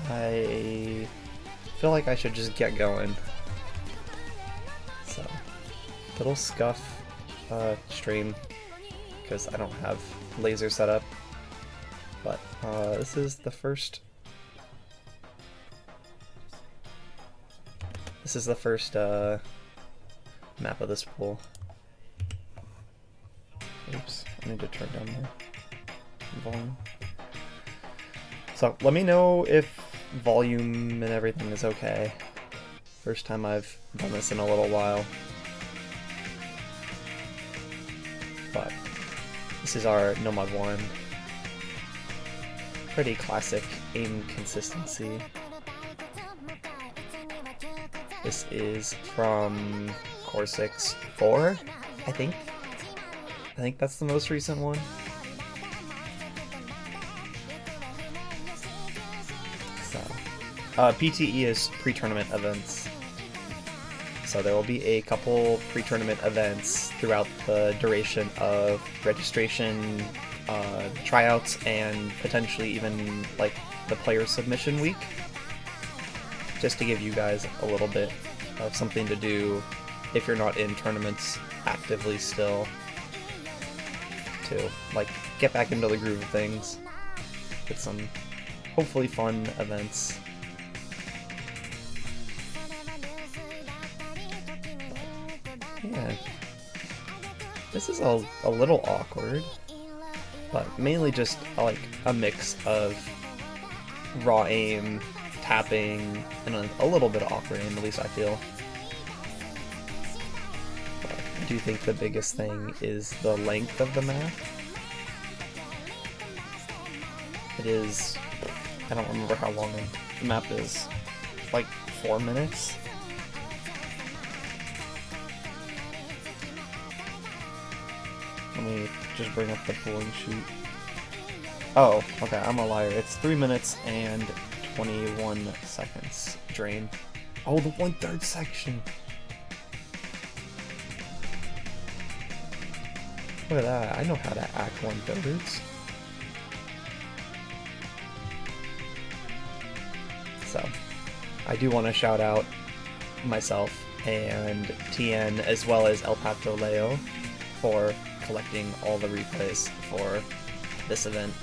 I feel like I should just get going. So, little scuff stream because I don't have laser set up. But this is the first. This is the first map of this pool. Oops, I need to turn down the volume. So let me know if volume and everything is okay. First time I've done this in a little while. But this is our Nomad 1. Pretty classic aim consistency. This is from Core 6 4, I think. I think that's the most recent one. So, PTE is pre-tournament events. So there will be a couple pre-tournament events throughout the duration of registration, tryouts, and potentially even like the player submission week. Just to give you guys a little bit of something to do if you're not in tournaments actively still, to like get back into the groove of things with some hopefully fun events. Yeah, this is a little awkward, but mainly just like a mix of raw aim, tapping, and a little bit of awkward aim, at least I feel. But I do think the biggest thing is the length of the map. It is, I don't remember how long the map is, like 4 minutes? Let me just bring up the pulling sheet. Oh, okay, I'm a liar. It's 3 minutes and 21 seconds drain. Oh, the 1/3 section. Look at that. I know how to act 1/3. So, I do want to shout out myself and TN as well as El Pato Leo for collecting all the replays for this event.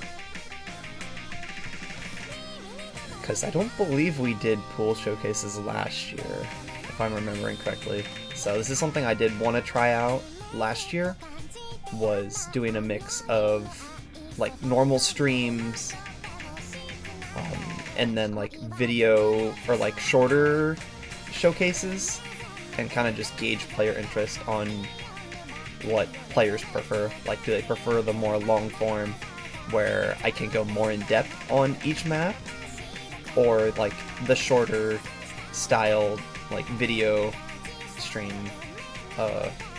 Because I don't believe we did pool showcases last year, if I'm remembering correctly. So this is something I did want to try out last year, was doing a mix of like normal streams and then like video or like shorter showcases, and kind of just gauge player interest on what players prefer. Like, do they prefer the more long form where I can go more in depth on each map, or like the shorter style like video stream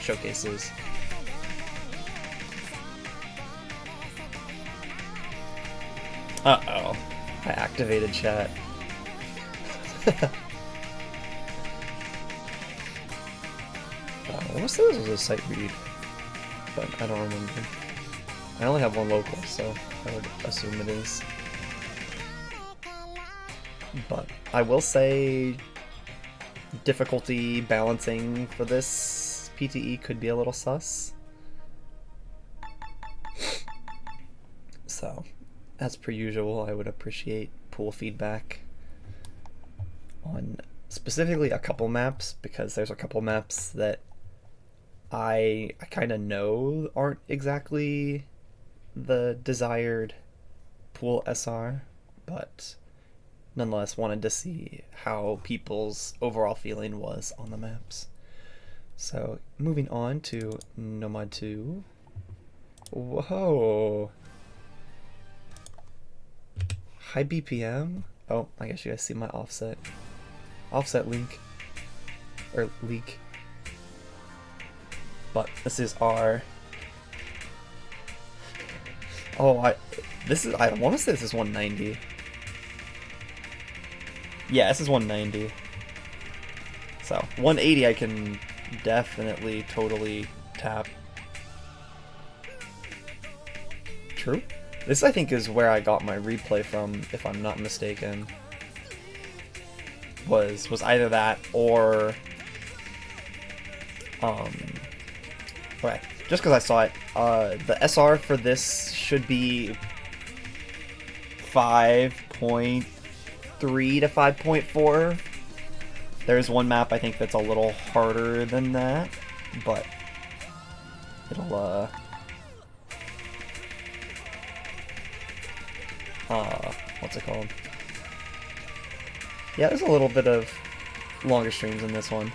showcases? Uh-oh, I activated chat. I want to say this was a sight read, but I don't remember. I only have one local, so I would assume it is. But I will say difficulty balancing for this PTE could be a little sus. So, as per usual, I would appreciate pool feedback on specifically a couple maps, because there's a couple maps that I kind of know aren't exactly the desired pool SR, but nonetheless wanted to see how people's overall feeling was on the maps. So moving on to Nomad 2. Whoa! High BPM? Oh, I guess you guys see my offset. Offset link. Or leak. But this is our... Oh, I want to say this is 190. Yeah, this is 190. So, 180 I can definitely, totally tap. True? This, I think, is where I got my replay from, if I'm not mistaken. Was either that or okay, just because I saw it, the SR for this should be 5.3 to 5.4. There's one map I think that's a little harder than that, but it'll what's it called? Yeah, there's a little bit of longer streams in this one.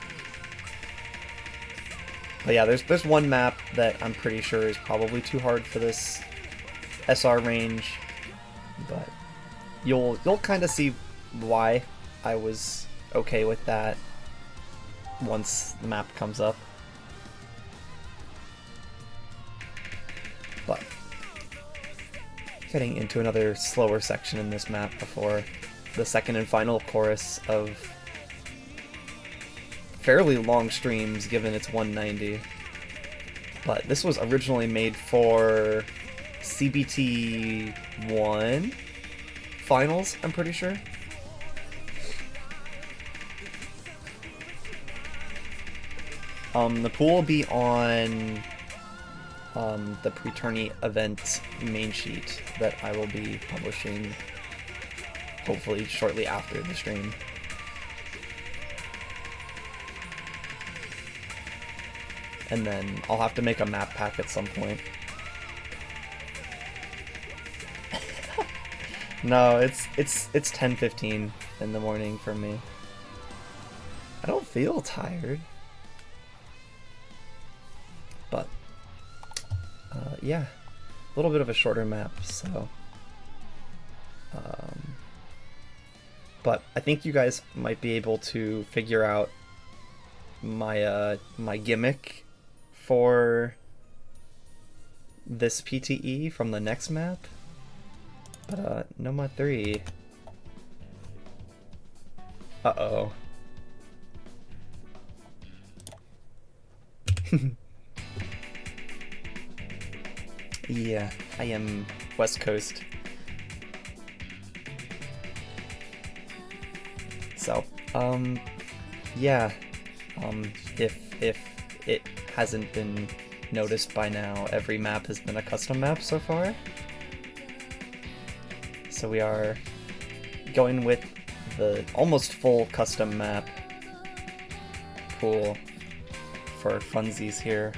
But yeah, there's one map that I'm pretty sure is probably too hard for this SR range, but you'll kind of see why I was okay with that once the map comes up. But getting into another slower section in this map before the second and final chorus of fairly long streams, given it's 190. But this was originally made for CBT1 finals, I'm pretty sure. The pool will be on the pre-tourney event main sheet that I will be publishing hopefully shortly after the stream. And then I'll have to make a map pack at some point. No, it's 10:15 in the morning for me. I don't feel tired. But yeah, a little bit of a shorter map, so but I think you guys might be able to figure out my my gimmick for this PTE from the next map. But Noma 3. Uh-oh. Yeah, I am West Coast. So, yeah, if it hasn't been noticed by now, every map has been a custom map so far. So we are going with the almost full custom map pool for funsies here.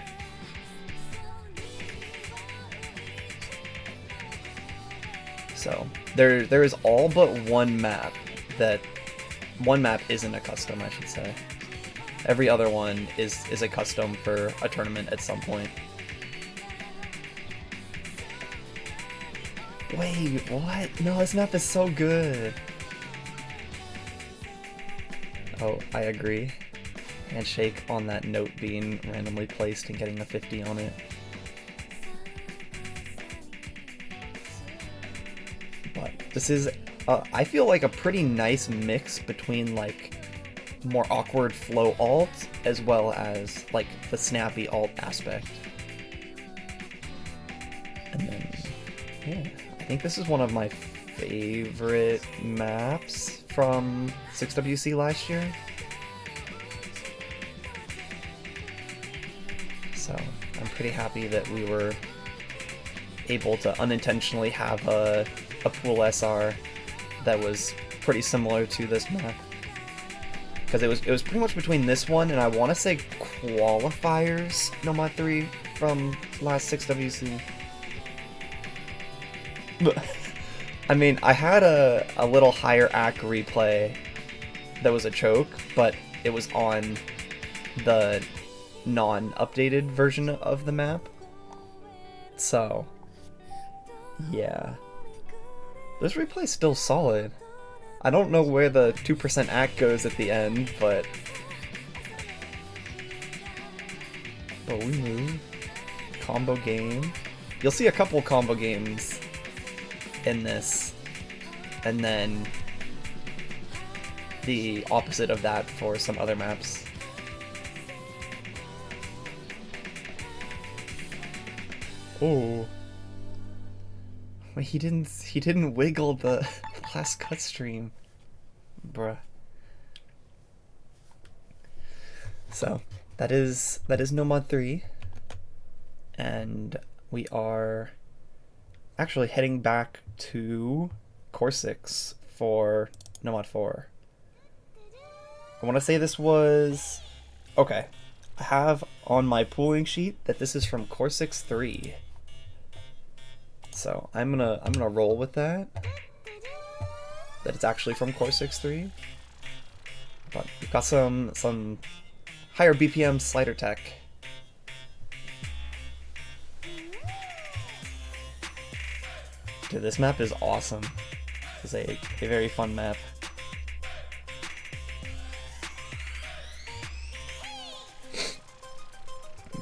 So there is all but one map isn't a custom, I should say. Every other one is a custom for a tournament at some point. Wait, what? No, this map is so good. Oh, I agree. Handshake on that note being randomly placed and getting a 50 on it. But this is, I feel like a pretty nice mix between like more awkward flow alt as well as like the snappy alt aspect. And then, yeah, I think this is one of my favorite maps from 6WC last year. So I'm pretty happy that we were able to unintentionally have a pool SR that was pretty similar to this map. Because it was pretty much between this one and I want to say qualifiers Nomad 3 from last 6WC. I mean, I had a little higher AC replay that was a choke, but it was on the non-updated version of the map. So, yeah. This replay's still solid. I don't know where the 2% AC goes at the end, but we move. Combo game. You'll see a couple combo games in this, and then the opposite of that for some other maps. Oh. Wait, he didn't wiggle the last cut stream. Bruh. So that is No Mod 3. And we are actually heading back to Core 6 for No Mod 4. I want to say this was... Okay. I have on my pooling sheet that this is from Core 6 3. So I'm gonna roll with that. That it's actually from Core 6 3. But we've got some higher BPM slider tech. Dude, this map is awesome. It's a very fun map.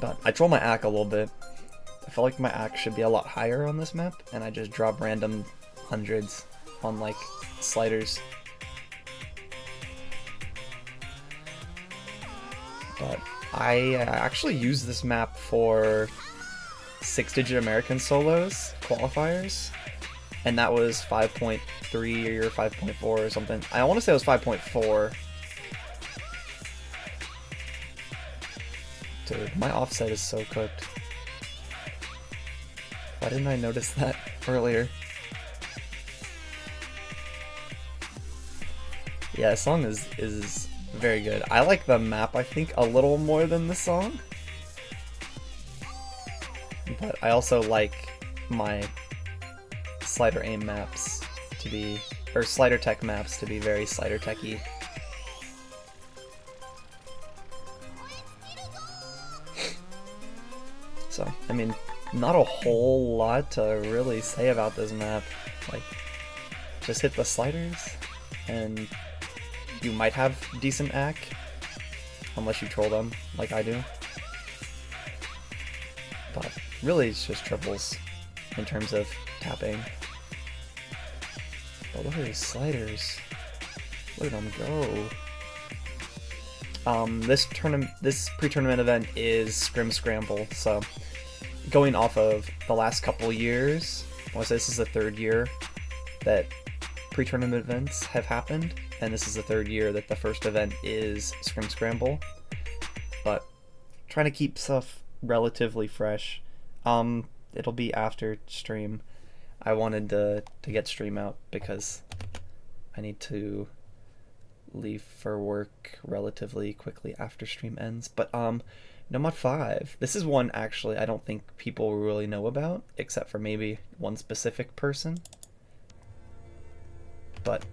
But I troll my AC a little bit. I feel like my AC should be a lot higher on this map, and I just drop random hundreds on like sliders. But I actually use this map for 6-digit American solos qualifiers, and that was 5.3 or 5.4 or something. I want to say it was 5.4. Dude, my offset is so cooked. Why didn't I notice that earlier? Yeah, this song is very good. I like the map, I think, a little more than the song. But I also like my slider aim maps to be, or slider tech maps to be very slider techy. So, I mean, not a whole lot to really say about this map. Like, just hit the sliders, and you might have decent AC, unless you troll them, like I do. But really, it's just triples in terms of tapping. But look at these sliders. Look at them go. This pre-tournament event is Scrim Scramble, so going off of the last couple years, I want to say this is the third year that pre-tournament events have happened, and this is the third year that the first event is Scrim Scramble. But trying to keep stuff relatively fresh. It'll be after stream. I wanted to get stream out because I need to leave for work relatively quickly after stream ends. But No Mod 5. This is one actually I don't think people really know about, except for maybe one specific person. But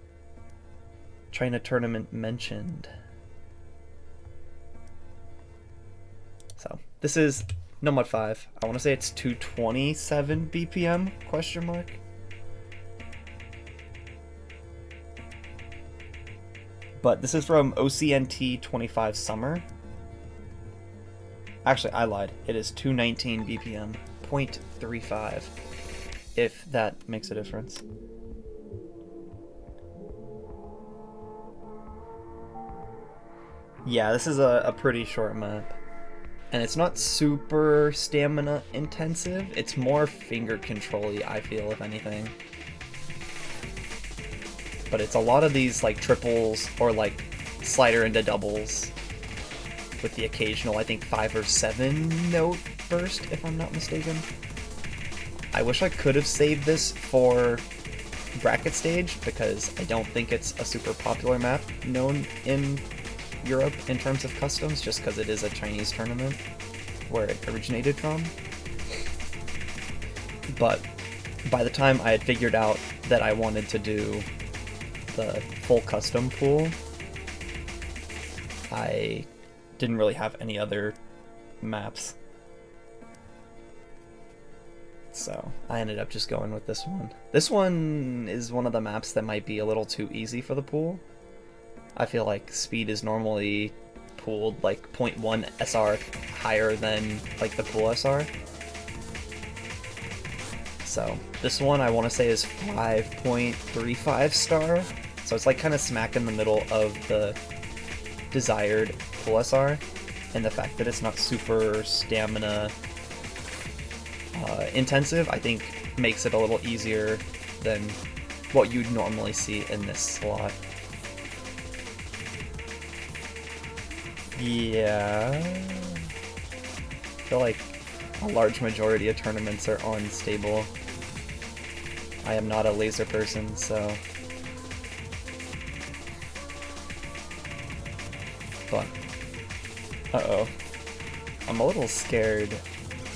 China tournament mentioned. So this is No Mod 5. I want to say it's 227 BPM question mark. But this is from OCNT 25 Summer. Actually, I lied. It is 219 BPM, 0.35, if that makes a difference. Yeah, this is a pretty short map. And it's not super stamina intensive. It's more finger control-y, I feel, if anything. But it's a lot of these like triples or like slider into doubles with the occasional, I think, 5 or 7 note burst, if I'm not mistaken. I wish I could have saved this for bracket stage, because I don't think it's a super popular map known in Europe in terms of customs, just because it is a Chinese tournament where it originated from. But by the time I had figured out that I wanted to do the full custom pool, I didn't really have any other maps. So I ended up just going with this one. This one is one of the maps that might be a little too easy for the pool. I feel like speed is normally pooled like 0.1 SR higher than like the pool SR. So this one I want to say is 5.35 star. So it's like kind of smack in the middle of the desired pool SR, and the fact that it's not super stamina intensive, I think makes it a little easier than what you'd normally see in this slot. Yeah, I feel like a large majority of tournaments are unstable. I am not a laser person, so... But... Uh-oh. I'm a little scared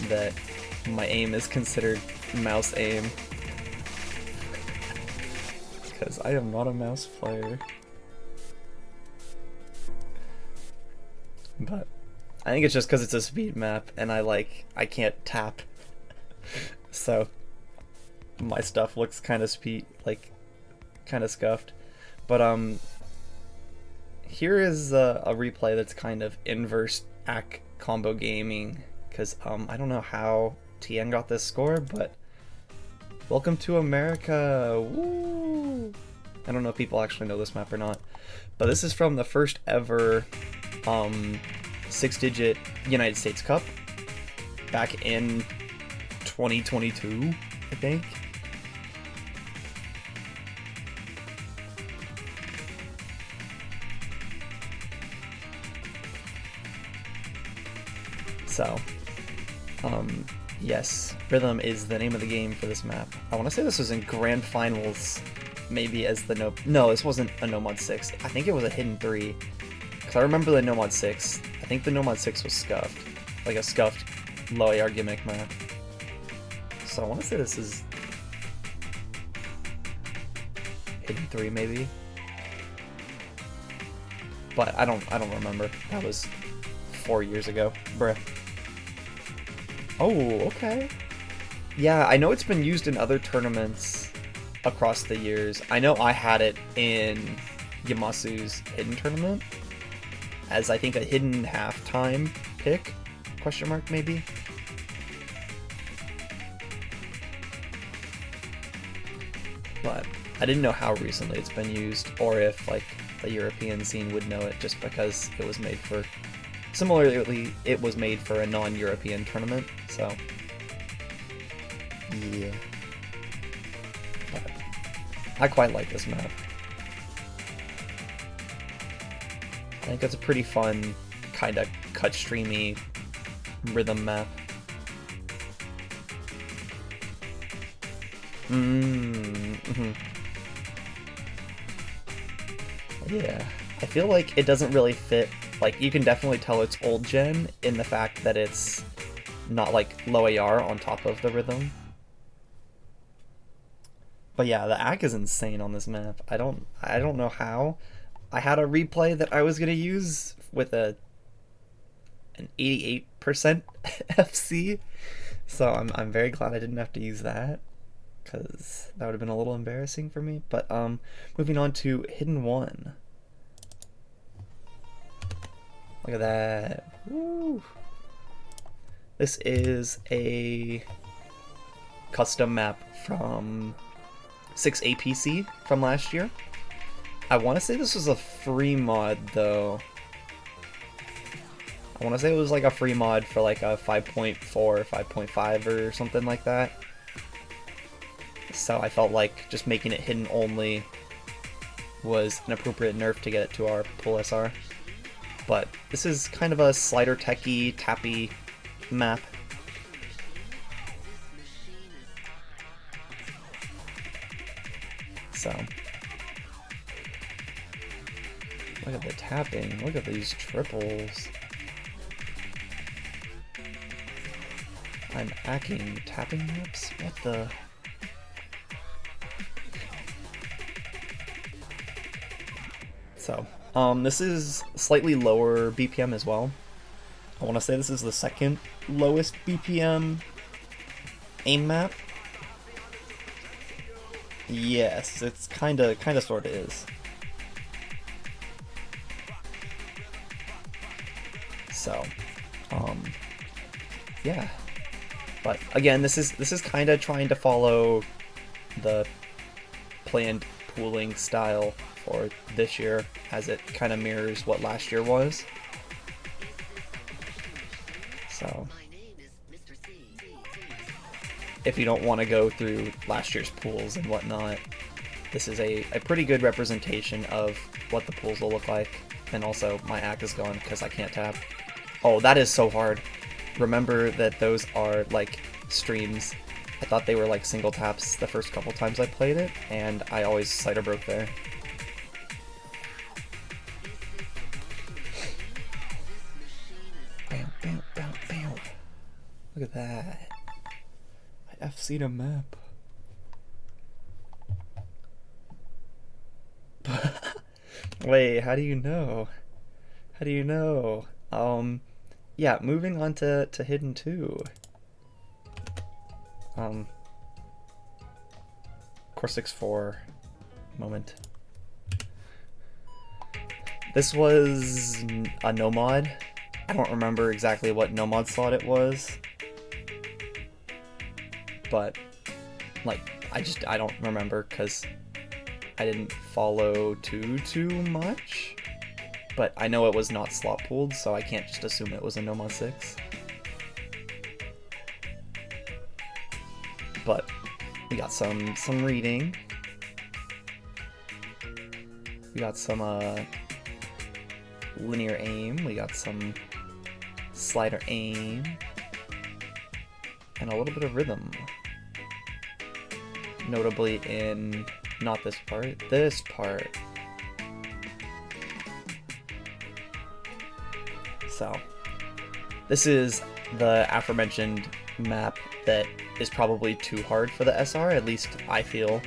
that my aim is considered mouse aim. Because I am not a mouse player. But I think it's just because it's a speed map and I can't tap. So my stuff looks kind of kind of scuffed. But here is a replay that's kind of inverse AC combo gaming, because I don't know how TN got this score, but welcome to America. Woo! I don't know if people actually know this map or not, but this is from the first ever 6-digit United States Cup back in 2022, I think. So, yes, Rhythm is the name of the game for this map. I want to say this was in Grand Finals, maybe as the no, this wasn't a No Mod 6. I think it was a Hidden 3. Because I remember the No Mod 6. I think the No Mod 6 was scuffed. Like a scuffed low AR gimmick map. So I want to say this is Hidden 3 maybe. But I don't remember. That was 4 years ago. Bruh. Oh, okay. Yeah, I know it's been used in other tournaments across the years. I know I had it in Yamasu's hidden tournament as I think a hidden halftime pick, question mark maybe. But I didn't know how recently it's been used, or if like the European scene would know it just because it was made for... Similarly, it was made for a non-European tournament, so... Yeah. But I quite like this map. I think it's a pretty fun, kind of cut-streamy rhythm map. Yeah, I feel like it doesn't really fit. Like, you can definitely tell it's old gen in the fact that it's not like low AR on top of the rhythm. But yeah, the AC is insane on this map. I don't know how. I had a replay that I was gonna use with an 88% FC, so I'm very glad I didn't have to use that, because that would have been a little embarrassing for me. But moving on to Hidden 1. Look at that. Woo. This is a custom map from 6APC from last year. I want to say this was a free mod though. I want to say it was like a free mod for like a 5.4 or 5.5 or something like that. So I felt like just making it hidden only was an appropriate nerf to get it to our pool SR. But this is kind of a slider techie, tappy map. So, look at the tapping, look at these triples. I'm hacking tapping maps? What the? So, this is slightly lower BPM as well. I want to say this is the second lowest BPM aim map. Yes, it's kind of sort of is. So, yeah. But again, this is kind of trying to follow the planned pooling style for this year, as it kind of mirrors what last year was. So if you don't want to go through last year's pools and whatnot, this is a pretty good representation of what the pools will look like. And also, my act is gone because I can't tap. Oh, that is so hard. Remember that those are, like, streams. I thought they were, like, single taps the first couple times I played it, and I always cider broke there. Bam, bam, bam, bam. Look at that. I FC'd a map. Wait, how do you know? How do you know? Yeah, moving on to Hidden 2. Core 6-4 moment. This was a no mod. I don't remember exactly what no mod slot it was, but like I don't remember because I didn't follow too much. But I know it was not slot pooled, so I can't just assume it was a no mod 6. But we got some reading. We got some linear aim. We got some slider aim. And a little bit of rhythm. Notably in not this part, this part. So, this is the aforementioned map that is probably too hard for the SR, at least I feel.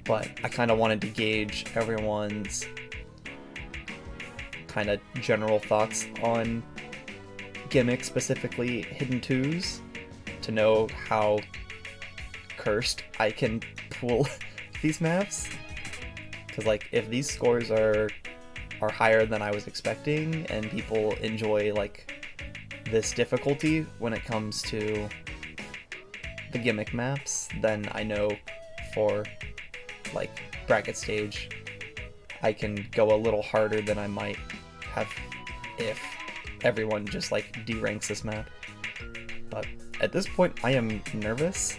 But I kind of wanted to gauge everyone's kind of general thoughts on Gimmick, specifically Hidden 2s, to know how cursed I can pull these maps. Because, like, if these scores are higher than I was expecting, and people enjoy, like, this difficulty when it comes to the Gimmick maps, then I know for, like, bracket stage, I can go a little harder than I might have if everyone just, like, deranks this map. But at this point, I am nervous.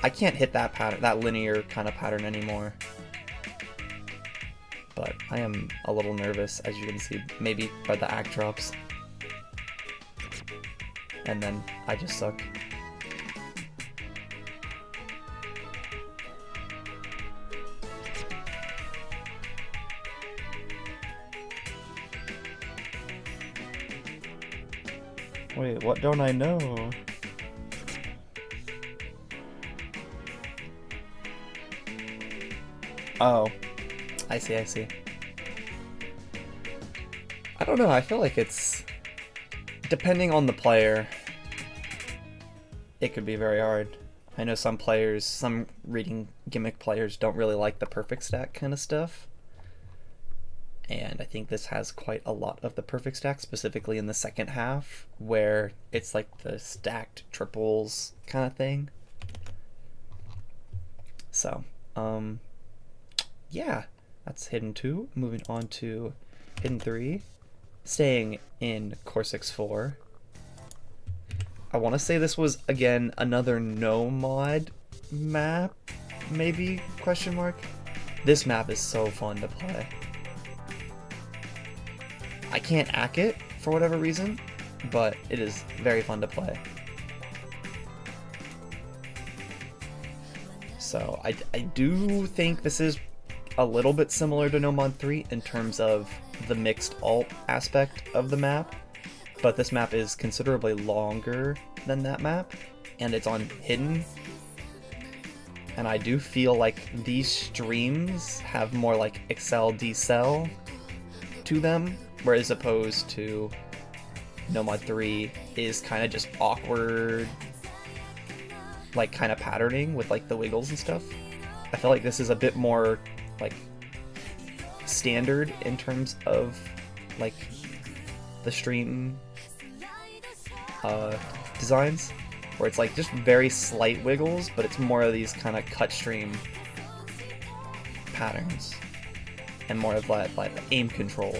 I can't hit that pattern, that linear kind of pattern anymore. But I am a little nervous, as you can see, maybe by the act drops. And then I just suck. Wait, what don't I know? Oh. I see. I don't know, I feel like it's... depending on the player, it could be very hard. I know some players, some reading Gimmick players don't really like the perfect stack kind of stuff. And I think this has quite a lot of the perfect stack, specifically in the second half, where it's like the stacked triples kind of thing. So, yeah. That's Hidden 2. Moving on to Hidden 3. Staying in Core 6-4. I want to say this was, again, another no mod map, maybe, question mark. This map is so fun to play. I can't act it for whatever reason, but it is very fun to play. So I do think this is a little bit similar to No Mod 3 in terms of the mixed alt aspect of the map, but this map is considerably longer than that map, and it's on Hidden. And I do feel like these streams have more like excel decel to them, whereas opposed to No Mod 3 is kind of just awkward, like kind of patterning with like the wiggles and stuff. I feel like this is a bit more like standard in terms of like the stream designs, where it's like just very slight wiggles, but it's more of these kind of cut stream patterns and more of that like aim control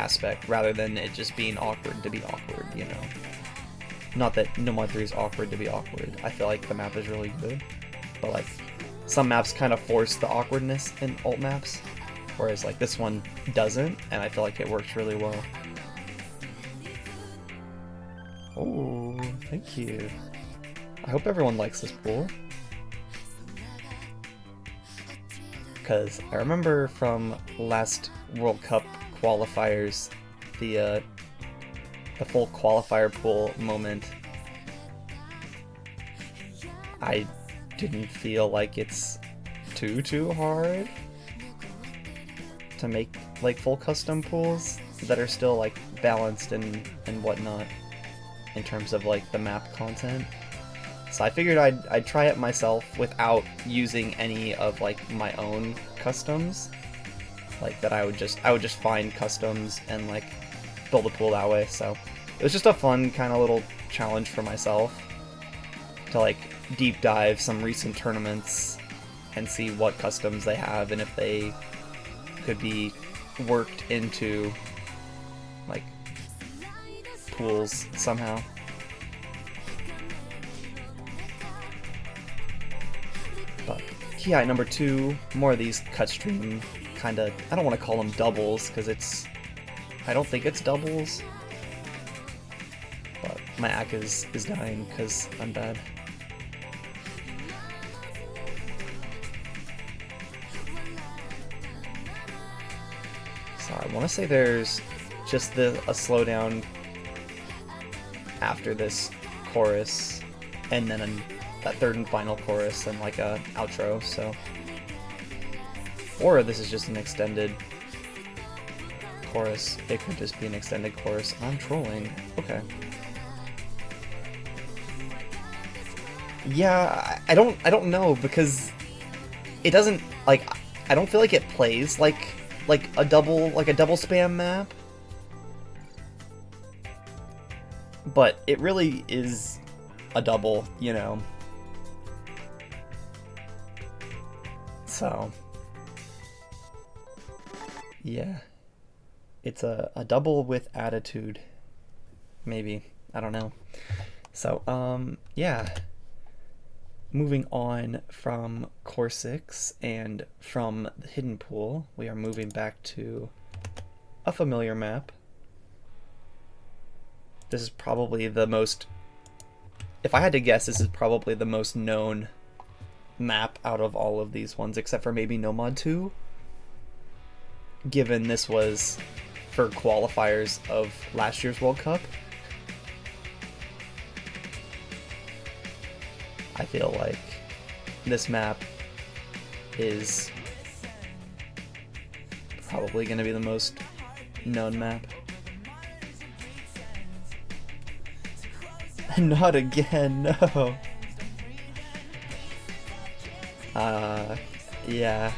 aspect rather than it just being awkward to be awkward, you know. Not that Nomad 3 is awkward to be awkward. I feel like the map is really good. But like, some maps kind of force the awkwardness in alt maps. Whereas like this one doesn't, and I feel like it works really well. Oh, thank you. I hope everyone likes this pool. Because I remember from last World Cup qualifiers, the full qualifier pool moment, I didn't feel like it's too hard to make like full custom pools that are still like balanced and whatnot in terms of like the map content. So I figured I'd try it myself without using any of like my own customs. Like that I would just find customs and like build a pool that way. So it was just a fun kind of little challenge for myself to like deep dive some recent tournaments and see what customs they have and if they could be worked into like pools somehow. But PI number 2, more of these cut stream kind of, I don't want to call them doubles because I don't think it's doubles. But my ack is dying because I'm bad. So I want to say there's just a slowdown after this chorus, and then that third and final chorus, and like a outro. So, or this is just an extended chorus. It could just be an extended chorus. I'm trolling. Okay. Yeah, I don't know because it doesn't like. I don't feel like it plays like a double spam map, but it really is a double, you know. So yeah, it's a double with attitude, maybe, I don't know. So yeah, moving on from Core 6 and from the hidden pool, we are moving back to a familiar map. This is probably the most, if I had to guess, this is probably the most known map out of all of these ones, except for maybe Nomad 2, given this was for qualifiers of last year's World Cup. I feel like this map is probably going to be the most known map. Not again, no. Yeah.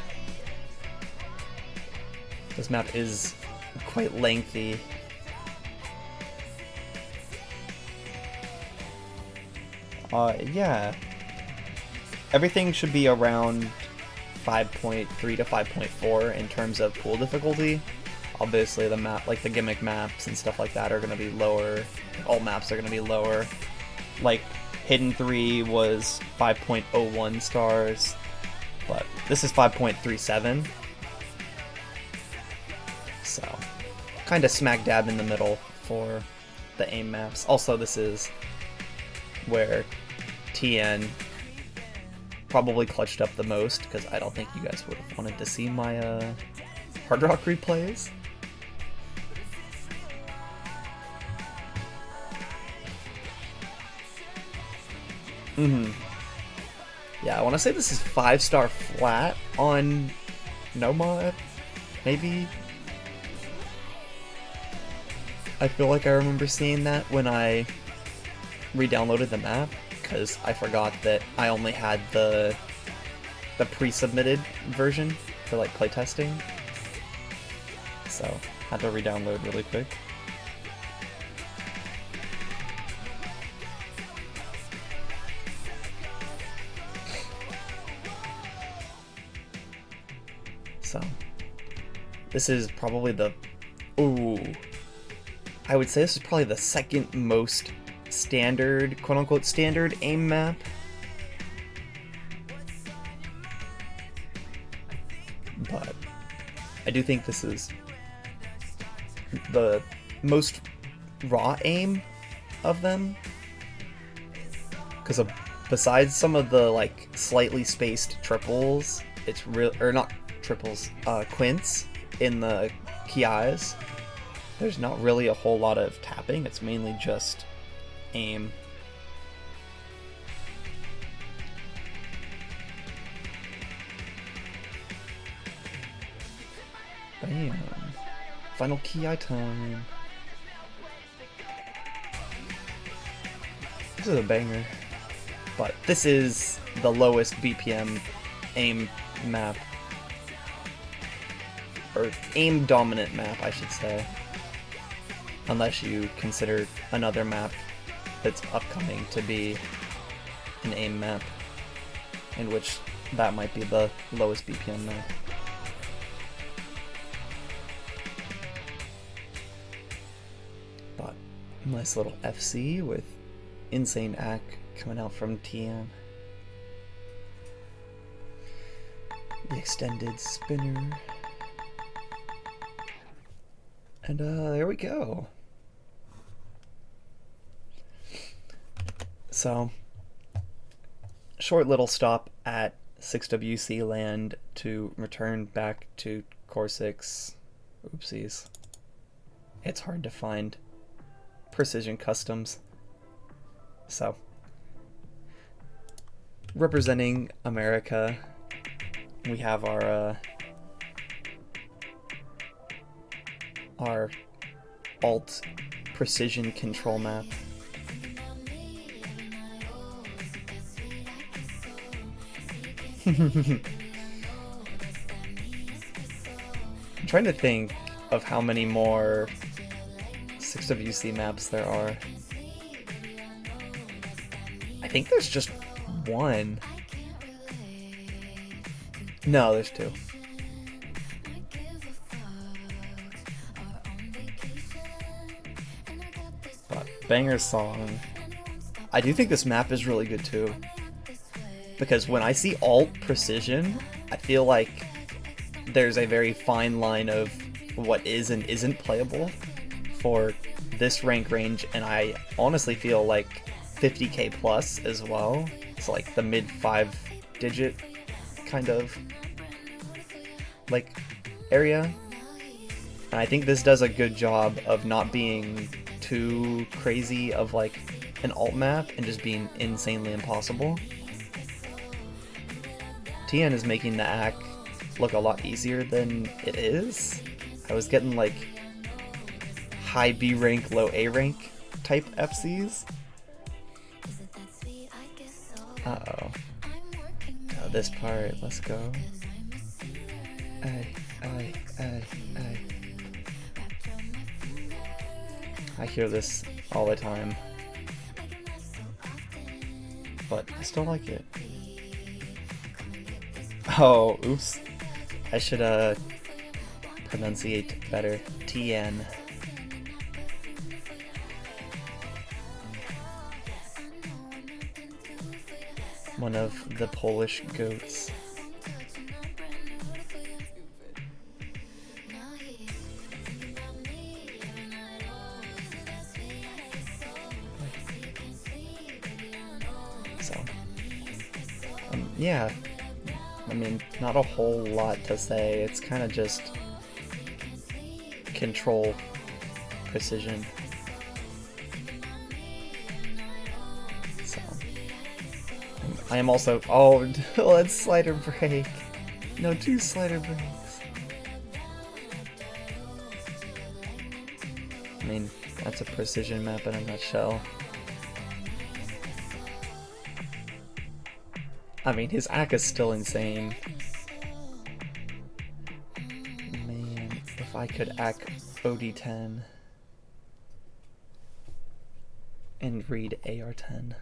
This map is quite lengthy. Yeah. Everything should be around 5.3 to 5.4 in terms of pool difficulty. Obviously the map, like the gimmick maps and stuff like that, are going to be lower. All maps are going to be lower. Like Hidden 3 was 5.01 stars, but this is 5.37. So, kind of smack dab in the middle for the aim maps. Also, this is where TN probably clutched up the most, because I don't think you guys would have wanted to see my Hard Rock replays. Yeah, I want to say this is 5-star flat on Nomad, maybe? I feel like I remember seeing that when I re-downloaded the map, because I forgot that I only had the pre-submitted version for like playtesting. So, had to re-download really quick. So, this is probably the, I would say this is probably the second most standard, quote-unquote standard aim map. But I do think this is the most raw aim of them, because besides some of the like slightly spaced triples, it's real, or not triples, quints in the Kiais, there's not really a whole lot of tapping. It's mainly just aim. Bam. Final Ki time. This is a banger. But this is the lowest BPM aim map. Or aim dominant map, I should say. Unless you consider another map that's upcoming to be an aim map, in which that might be the lowest BPM map. But nice little FC with insane ack coming out from TN. The extended spinner. And there we go. So, short little stop at 6WC land to return back to Core 6. Oopsies. It's hard to find precision customs. So, representing America, we have our alt precision control map. I'm trying to think of how many more 6WC maps there are. I think there's just one. No, there's two. But banger song. I do think this map is really good too, because when I see alt precision, I feel like there's a very fine line of what is and isn't playable for this rank range, and I honestly feel like 50k plus as well. It's like the mid 5-digit kind of like area. And I think this does a good job of not being too crazy of like an alt map and just being insanely impossible. TN is making the ACK look a lot easier than it is. I was getting like high B rank, low A rank type FCs. Uh-oh. Oh, this part, let's go. Ay. I hear this all the time, but I still like it. Oh, oops. I should pronunciate better. TN. One of the Polish goats. So, yeah. I mean, not a whole lot to say. It's kind of just control precision. So, I am also. Oh, let's slider break. No, 2 slider breaks. I mean, that's a precision map in a nutshell. I mean, his ACK is still insane. Man, if I could ACK OD10 and read AR10.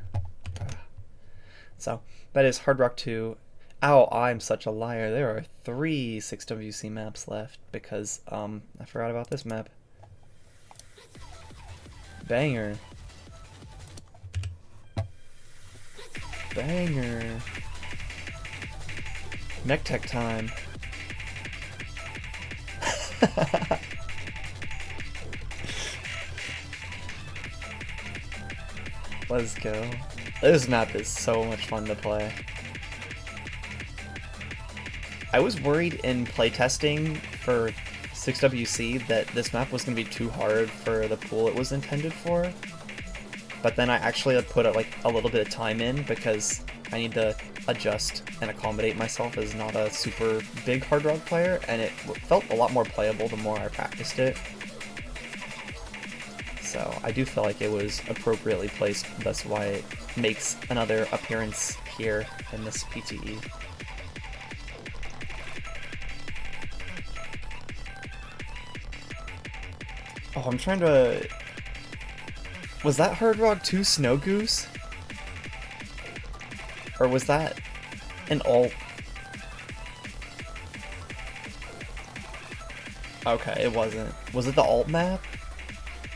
So, that is Hard Rock 2. Ow, I'm such a liar. There are 3 6WC maps left because, I forgot about this map. Banger. banger. Mech Tech time. Let's go. This map is so much fun to play. I was worried in playtesting for 6WC that this map was going to be too hard for the pool it was intended for. But then I actually put like a little bit of time in because I need to adjust and accommodate myself as not a super big Hard Rock player, and it felt a lot more playable the more I practiced it. So I do feel like it was appropriately placed. That's why it makes another appearance here in this PTE. Oh, I'm trying to... Was that Hard Rock 2 Snow Goose? Or was that an alt? Okay, it wasn't. Was it the alt map?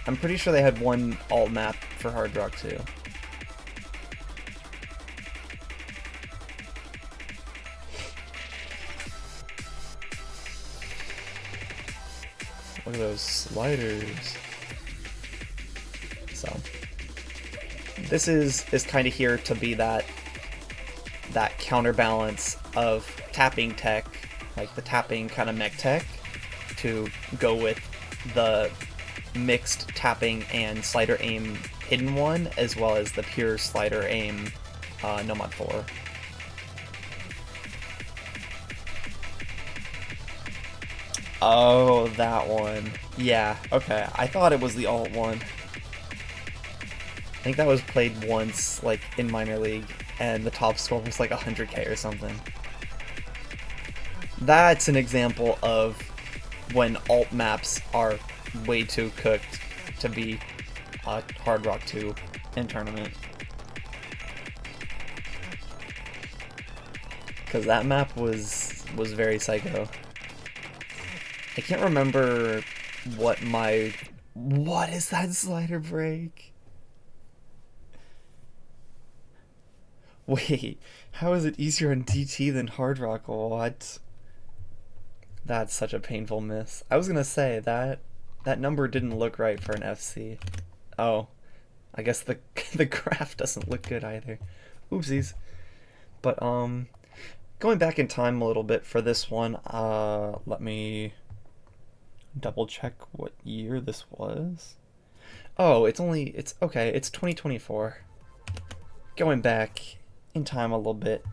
I'm pretty sure they had one alt map for Hard Rock 2. Look at those sliders. So this is kind of here to be that counterbalance of tapping tech, like the tapping kind of mech tech, to go with the mixed tapping and slider aim hidden one, as well as the pure slider aim Nomad 4. Oh, that one. Yeah, okay. I thought it was the alt one. I think that was played once, like, in minor league, and the top score was like 100k or something. That's an example of when alt maps are way too cooked to be Hard Rock 2 in tournament. Because that map was very psycho. I can't remember what is that slider break? Wait, how is it easier on DT than Hard Rock? What? That's such a painful miss. I was gonna say that number didn't look right for an FC. Oh, I guess the graph doesn't look good either. Oopsies. But going back in time a little bit for this one, let me double check what year this was. Oh, it's okay, it's 2024. Going back in time a little bit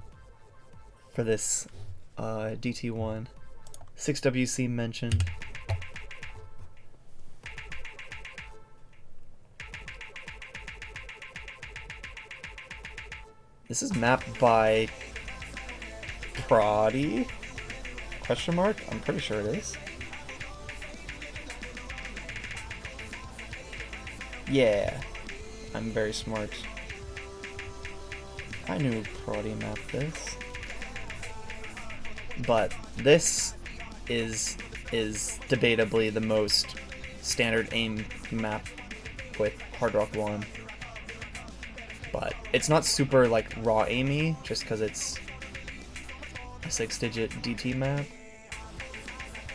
for this DT1. 6WC mentioned. This is mapped by Prodi? Question mark? I'm pretty sure it is. Yeah, I'm very smart. I knew Prodi mapped this. But this is debatably the most standard aim map with Hard Rock 1. But it's not super like raw aimy, just because it's a 6-digit DT map.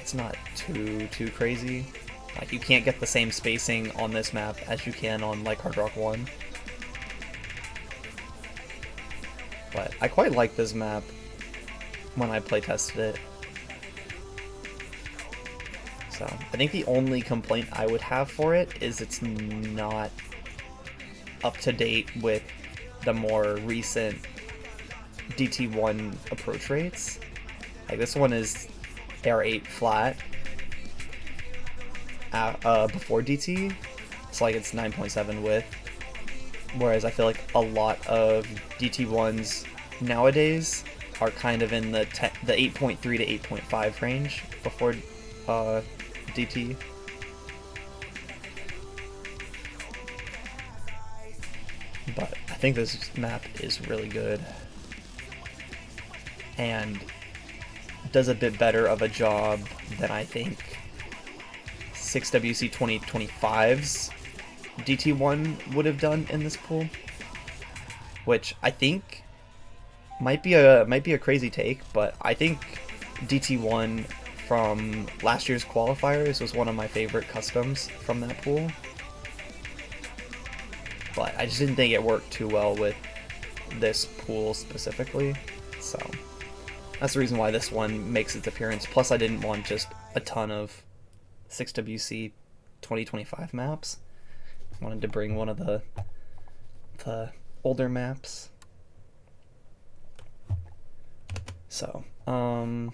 It's not too crazy. Like, you can't get the same spacing on this map as you can on like Hard Rock 1. But I quite like this map when I playtested it. So I think the only complaint I would have for it is it's not up to date with the more recent DT1 approach rates. Like, this one is R8 flat before DT. It's like it's 9.7 width. Whereas I feel like a lot of DT1s nowadays are kind of in the 8.3 to 8.5 range before DT. But I think this map is really good and does a bit better of a job than I think 6WC 2025's DT1 would have done in this pool, which I think might be a crazy take, but I think DT1 from last year's qualifiers was one of my favorite customs from that pool. But I just didn't think it worked too well with this pool specifically, so that's the reason why this one makes its appearance. Plus, I didn't want just a ton of 6WC 2025 maps. I wanted to bring one of the older maps. So, yeah,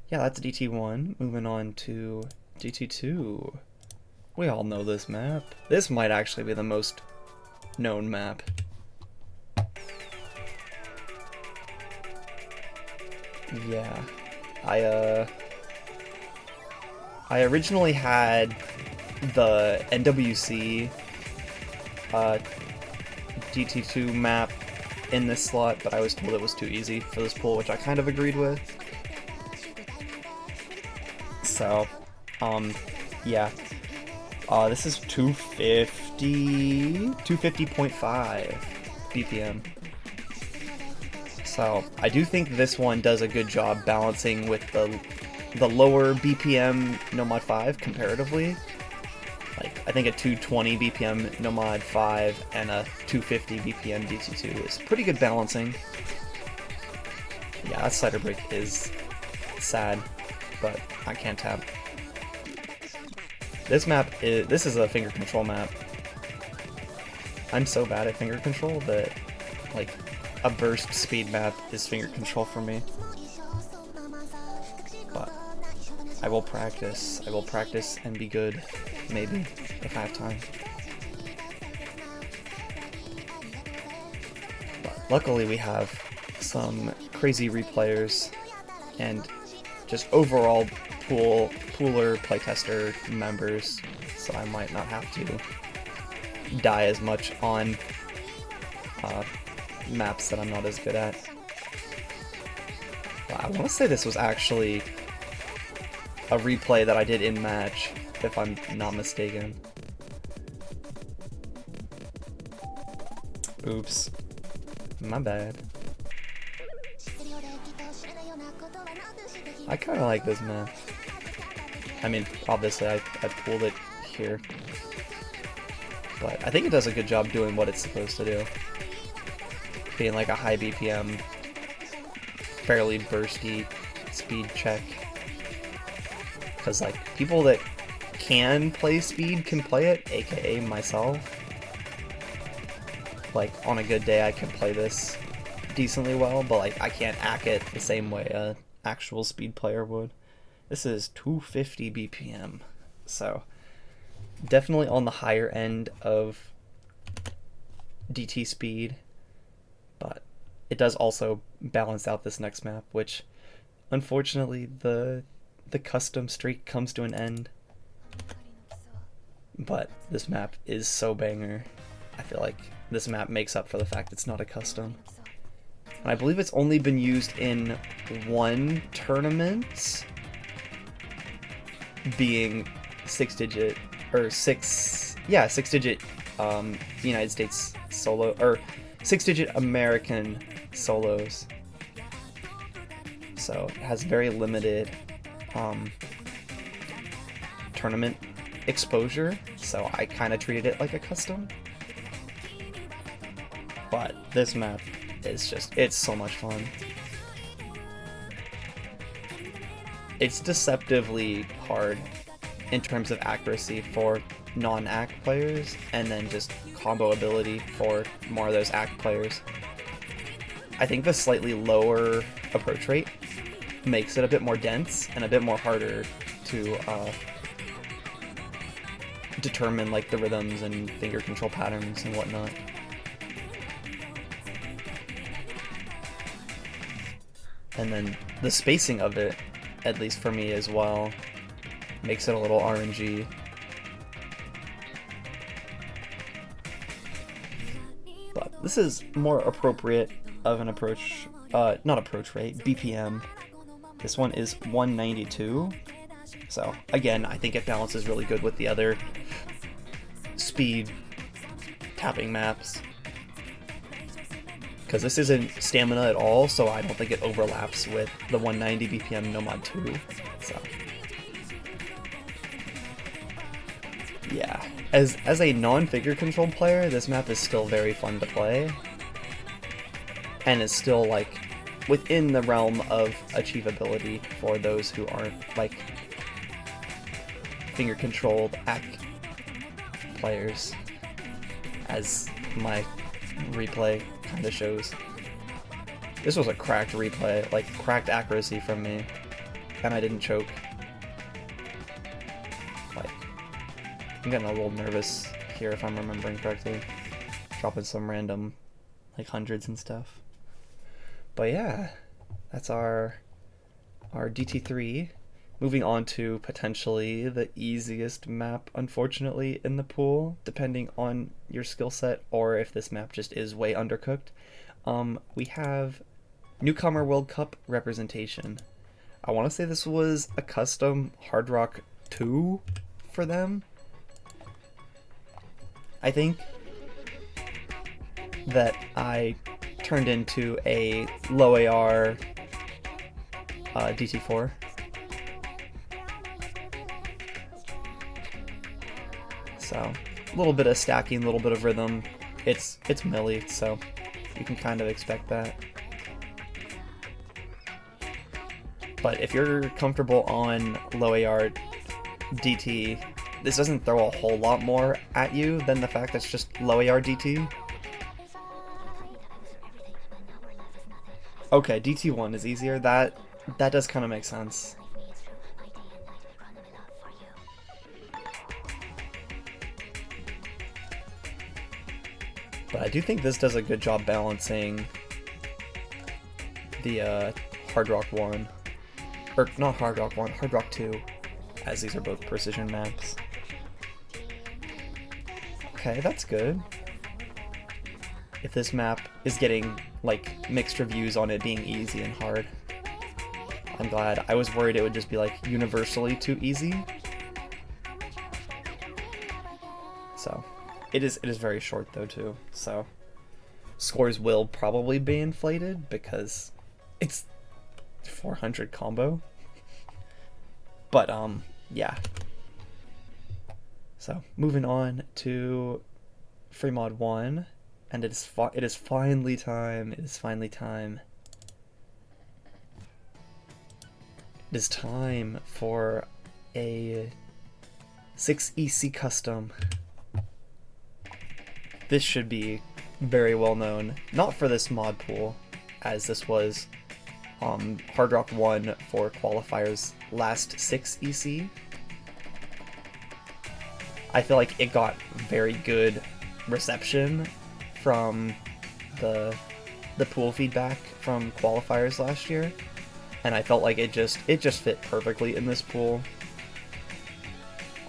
that's DT1. Moving on to DT2. We all know this map. This might actually be the most known map. Yeah, I originally had the NWC DT2 map in this slot, but I was told it was too easy for this pool, which I kind of agreed with. So, yeah. This is 250.5 BPM. So I do think this one does a good job balancing with the lower BPM Nomad 5 comparatively. Like, I think a 220 BPM Nomad 5 and a 250 BPM DT2 is pretty good balancing. Yeah, that slider break is sad, but I can't tap. This is a finger control map. I'm so bad at finger control that, like, a burst speed map is finger control for me. But I will practice. I will practice and be good, maybe, if I have time. But luckily we have some crazy replayers and just overall pooler playtester members, so I might not have to die as much on maps that I'm not as good at. But I want to say this was actually a replay that I did in match, if I'm not mistaken. Oops. My bad. I kind of like this map. I mean, obviously I pulled it here, but I think it does a good job doing what it's supposed to do. Being like a high BPM, fairly bursty speed check. Because like, people that can play speed can play it, aka myself. Like, on a good day I can play this decently well, but like, I can't hack it the same way a actual speed player would. This is 250 BPM, so definitely on the higher end of DT speed, but it does also balance out this next map, which unfortunately the custom streak comes to an end. But this map is so banger. I feel like this map makes up for the fact it's not a custom. And I believe it's only been used in one tournament, being 6-digit United States solo, or 6-digit American solos. So it has very limited tournament exposure, so I kind of treated it like a custom. But this map is just, it's so much fun. It's deceptively hard in terms of accuracy for non-ACK players, and then just combo ability for more of those ACK players. I think the slightly lower approach rate makes it a bit more dense and a bit more harder to determine like the rhythms and finger control patterns and whatnot. And then the spacing of it, at least for me as well, makes it a little RNG. But this is more appropriate of an approach, not approach rate, BPM. This one is 192. So again, I think it balances really good with the other speed tapping maps. because this isn't stamina at all, so I don't think it overlaps with the 190 BPM No Mod 2. So yeah, as a non-figure controlled player, this map is still very fun to play, and is still like within the realm of achievability for those who aren't like finger controlled AC players, as my replay kind of shows. This was a cracked replay, like cracked accuracy from me, and I didn't choke. Like, I'm getting a little nervous here if I'm remembering correctly, dropping some random like hundreds and stuff. But yeah, that's our DT3. Moving on to potentially the easiest map, unfortunately, in the pool, depending on your skill set, or if this map just is way undercooked. We have Newcomer World Cup representation. I want to say this was a custom Hard Rock 2 for them. I think that I turned into a low AR DT4. So, a little bit of stacking, a little bit of rhythm. It's melee, so you can kind of expect that. But if you're comfortable on low AR DT, this doesn't throw a whole lot more at you than the fact that it's just low AR DT. Okay, DT1 is easier. That does kind of make sense. But I do think this does a good job balancing the Hard Rock 1. Or, not Hard Rock 1, Hard Rock 2, as these are both precision maps. Okay, that's good. If this map is getting, like, mixed reviews on it being easy and hard, I'm glad. I was worried it would just be, like, universally too easy. So... It is very short though too, so scores will probably be inflated because it's 400 combo. But yeah. So moving on to Free Mod 1, and it is finally time. It is finally time. It is time for a 6EC custom. This should be very well known, not for this mod pool, as this was Hard Rock 1 for qualifiers last 6EC. I feel like it got very good reception from the pool feedback from qualifiers last year, and I felt like it just fit perfectly in this pool.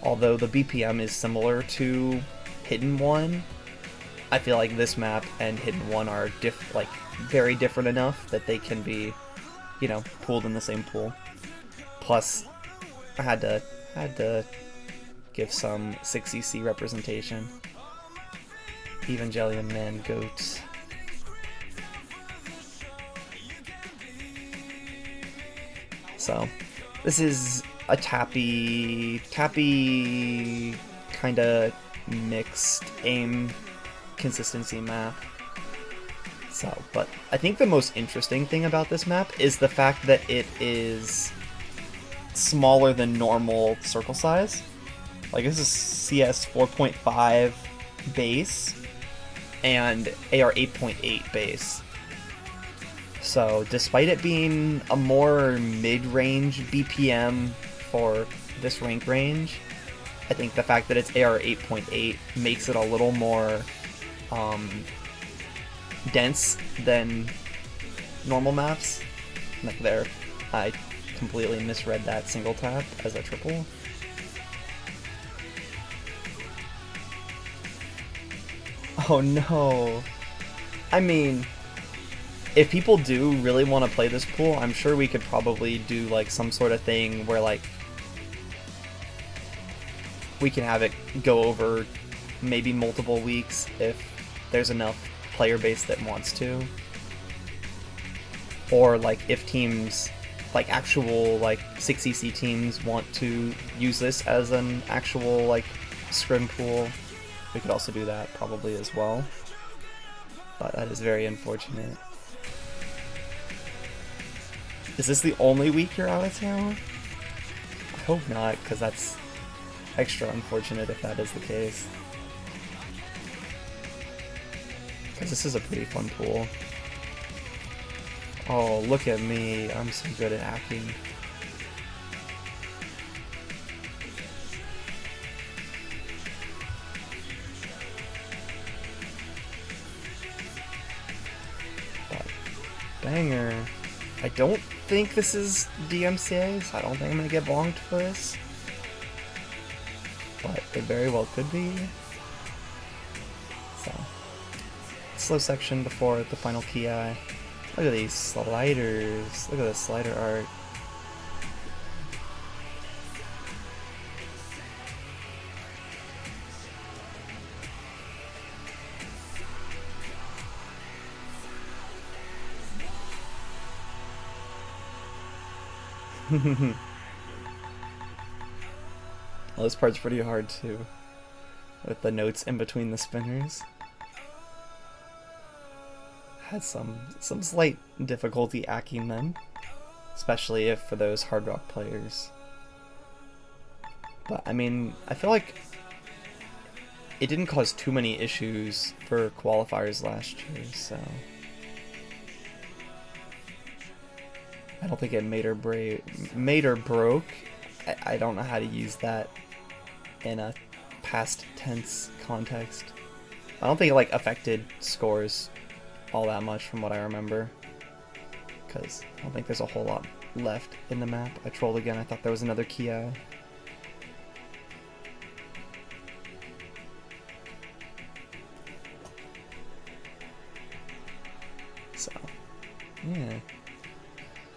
Although the BPM is similar to Hidden 1, I feel like this map and Hidden 1 are very different enough that they can be, you know, pooled in the same pool. Plus, I had to give some 6EC representation. Evangelion Man Goats. So, this is a tappy kinda mixed aim consistency map. So, but I think the most interesting thing about this map is the fact that it is smaller than normal circle size. Like, this is CS 4.5 base and AR 8.8 base. So, despite it being a more mid-range BPM for this rank range, I think the fact that it's AR 8.8 makes it a little more dense than normal maps. Like there, I completely misread that single tap as a triple. Oh no. I mean, if people do really want to play this pool, I'm sure we could probably do like some sort of thing where like we can have it go over maybe multiple weeks if there's enough player base that wants to. or like if teams, like actual like 6cc teams want to use this as an actual like scrim pool, we could also do that probably as well. But that is very unfortunate. Is this the only week you're out of town? I hope not, because that's extra unfortunate if that is the case. Because this is a pretty fun pool. Oh, look at me. I'm so good at hacking. But, banger. I don't think this is DMCA, so I don't think I'm going to get bonked for this. But it very well could be. So, slow section before the final ki. Look at these sliders. Look at the slider art. Well, this part's pretty hard too, with the notes in between the spinners. Had some slight difficulty acking them, especially if for those hard rock players. But I mean, I feel like it didn't cause too many issues for qualifiers last year, so I don't think it made or broke. I don't know how to use that in a past tense context. I don't think it like affected scores all that much from what I remember, because I don't think there's a whole lot left in the map. I trolled again. I thought there was another ki. So, yeah.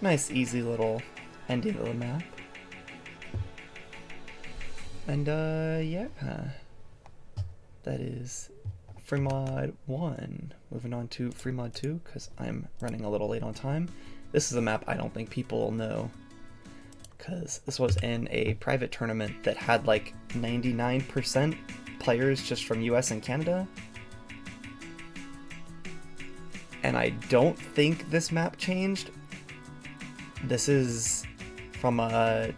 Nice, easy little ending of the map. And, yeah. That is free mod 1. Moving on to free mod 2, because I'm running a little late on time. This is a map I don't think people will know, because this was in a private tournament that had like 99% players just from US and Canada. And I don't think this map changed. This is from an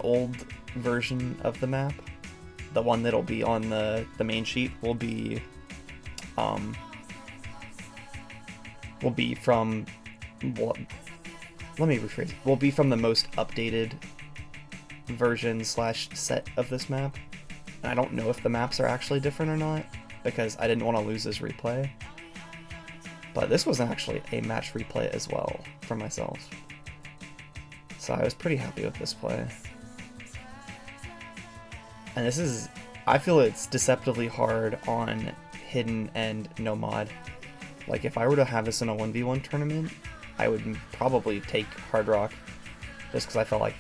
old version of the map. The one that'll be on the main sheet will be from, well, let me rephrase. Will be from the most updated version / set of this map. And I don't know if the maps are actually different or not, because I didn't want to lose this replay. But this was actually a match replay as well for myself. So I was pretty happy with this play. And this is, I feel it's deceptively hard on hidden and no mod. Like if I were to have this in a 1v1 tournament, I would probably take hard rock, just because I felt like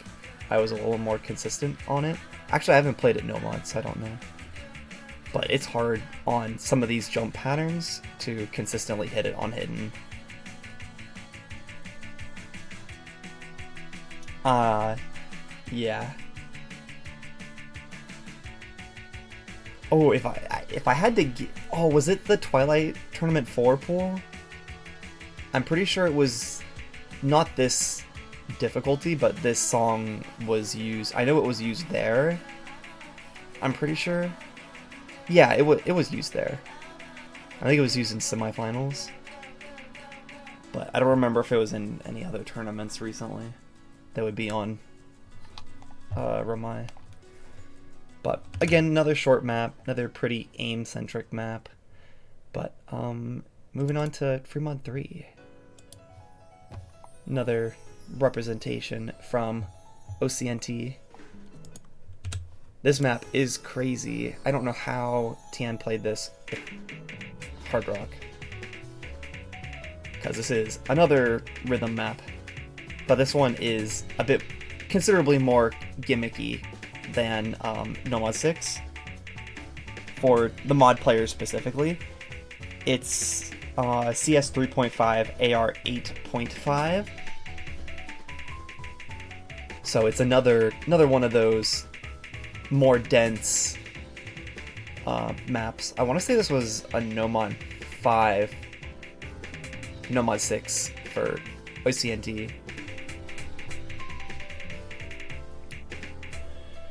I was a little more consistent on it. Actually, I haven't played it no mod, so I don't know. But it's hard on some of these jump patterns to consistently hit it on hidden. Yeah. Oh, if I had to get, oh, was it the Twilight Tournament 4 pool? I'm pretty sure it was not this difficulty, but this song was used. I know it was used there. I'm pretty sure. Yeah, it was used there. I think it was used in semifinals. But I don't remember if it was in any other tournaments recently that would be on Ramai. But again, another short map, another pretty aim-centric map. But moving on to free mod 3. Another representation from OCNT. This map is crazy. I don't know how Tian played this with hard rock, because this is another rhythm map, but this one is a bit considerably more gimmicky than No Mod 6. For the mod players specifically, it's CS 3.5, AR 8.5. So it's another one of those more dense maps. I want to say this was a Nomod 5, Nomod 6 for OCND.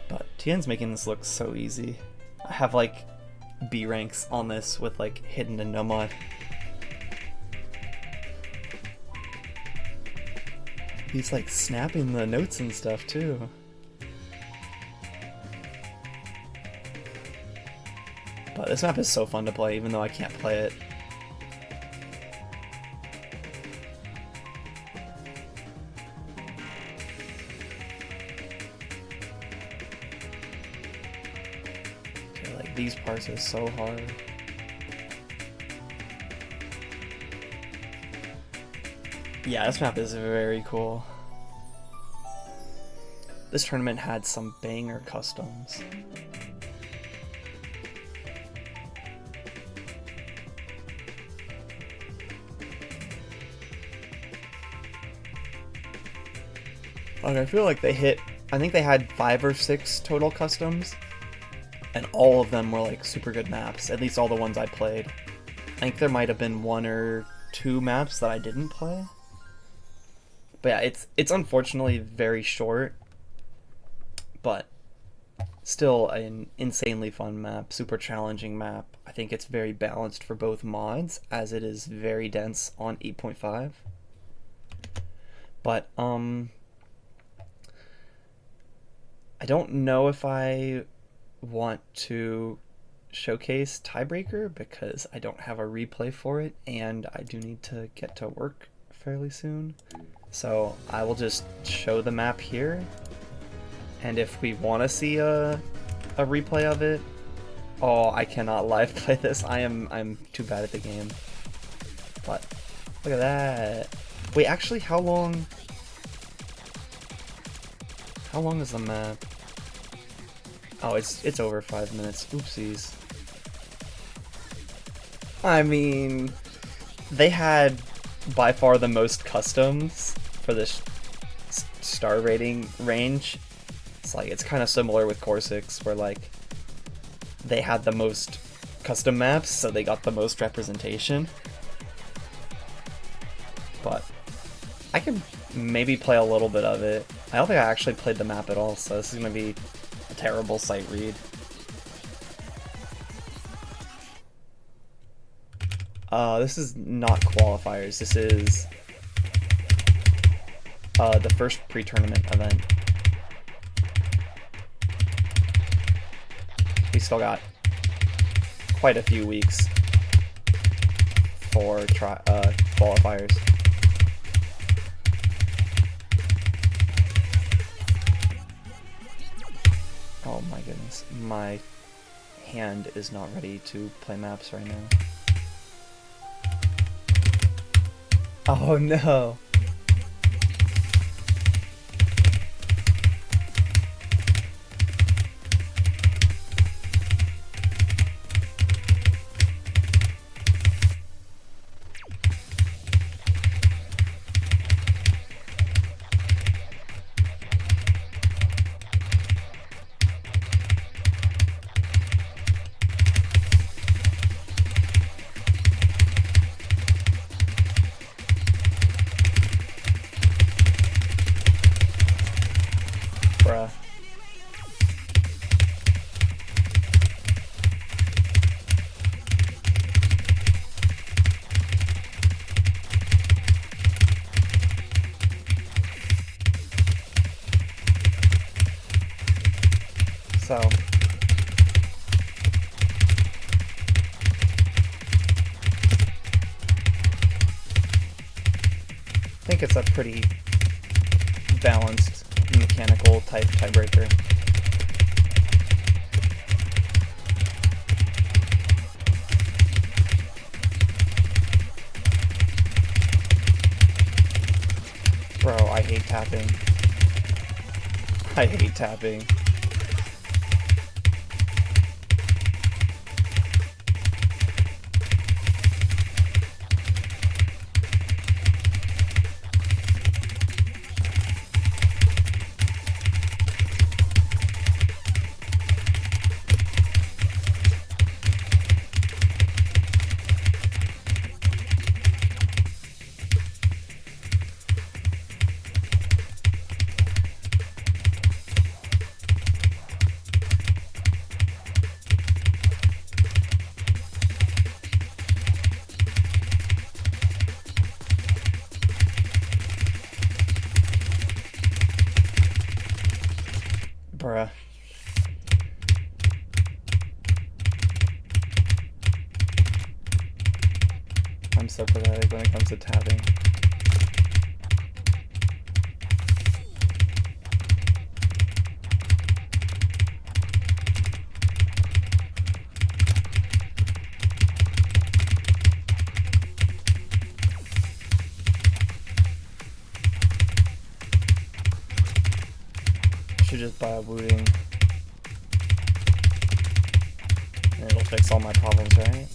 But TN's making this look so easy. I have like B ranks on this with like hidden and Nomod. He's like snapping the notes and stuff too. But this map is so fun to play, even though I can't play it. Okay, like these parts are so hard. Yeah, this map is very cool. This tournament had some banger customs. Like, I feel like they hit, I think they had 5 or 6 total customs, and all of them were like super good maps, at least all the ones I played. I think there might have been 1 or 2 maps that I didn't play. But yeah, it's unfortunately very short, but still an insanely fun map, super challenging map. I think it's very balanced for both mods, as it is very dense on 8.5. But I don't know if I want to showcase Tiebreaker because I don't have a replay for it, and I do need to get to work fairly soon. So I will just show the map here, and if we want to see a replay of it, oh, I cannot live play this. I'm too bad at the game. But look at that. Wait, actually, how long is the map? Oh, it's over 5 minutes. Oopsies. I mean, they had by far the most customs for this star rating range. It's like, it's kind of similar with Core 6, where like they had the most custom maps, so they got the most representation. But I could maybe play a little bit of it. I don't think I actually played the map at all, so this is going to be a terrible sight read. This is not qualifiers. This is the first pre-tournament event. We still got quite a few weeks for qualifiers. Oh my goodness, my hand is not ready to play maps right now. Oh no! Bruh. So I think it's a pretty balanced mechanical type tiebreaker. Bro, I hate tapping. I hate tapping. Bruh. I'm so pathetic when it comes to tapping. Should just buy a booting. And it'll fix all my problems, right?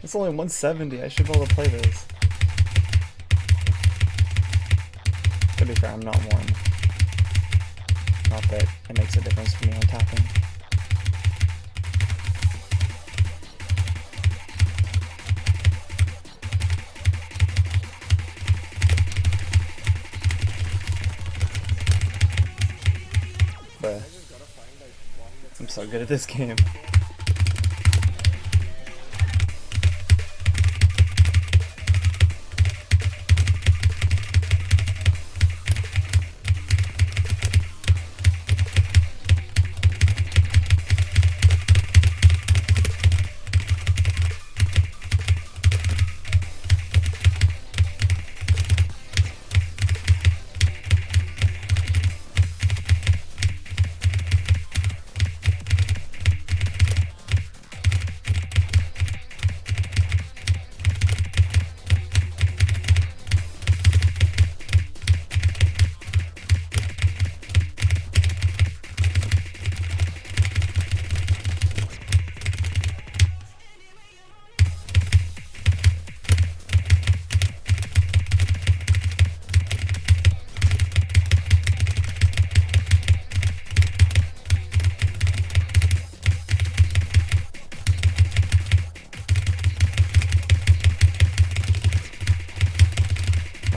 It's only 170, I should be able to play this. To be fair, I'm not warm. Not that it makes a difference for me on tapping. But I'm so good at this game.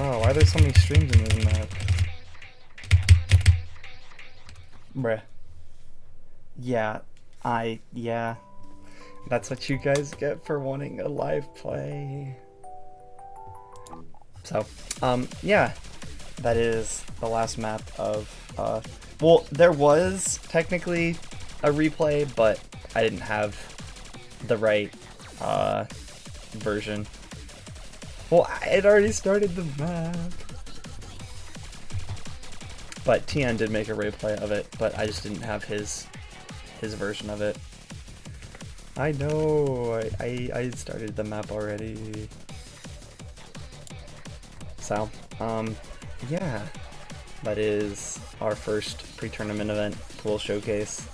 Oh, why are there so many streams in this map? Bruh. Yeah, yeah. That's what you guys get for wanting a live play. So, yeah. That is the last map of, well, there was technically a replay, but I didn't have the right, version. Well, I had already started the map. But TN did make a replay of it, but I just didn't have his version of it. I know, I started the map already. So, yeah, that is our first pre-tournament event pool showcase.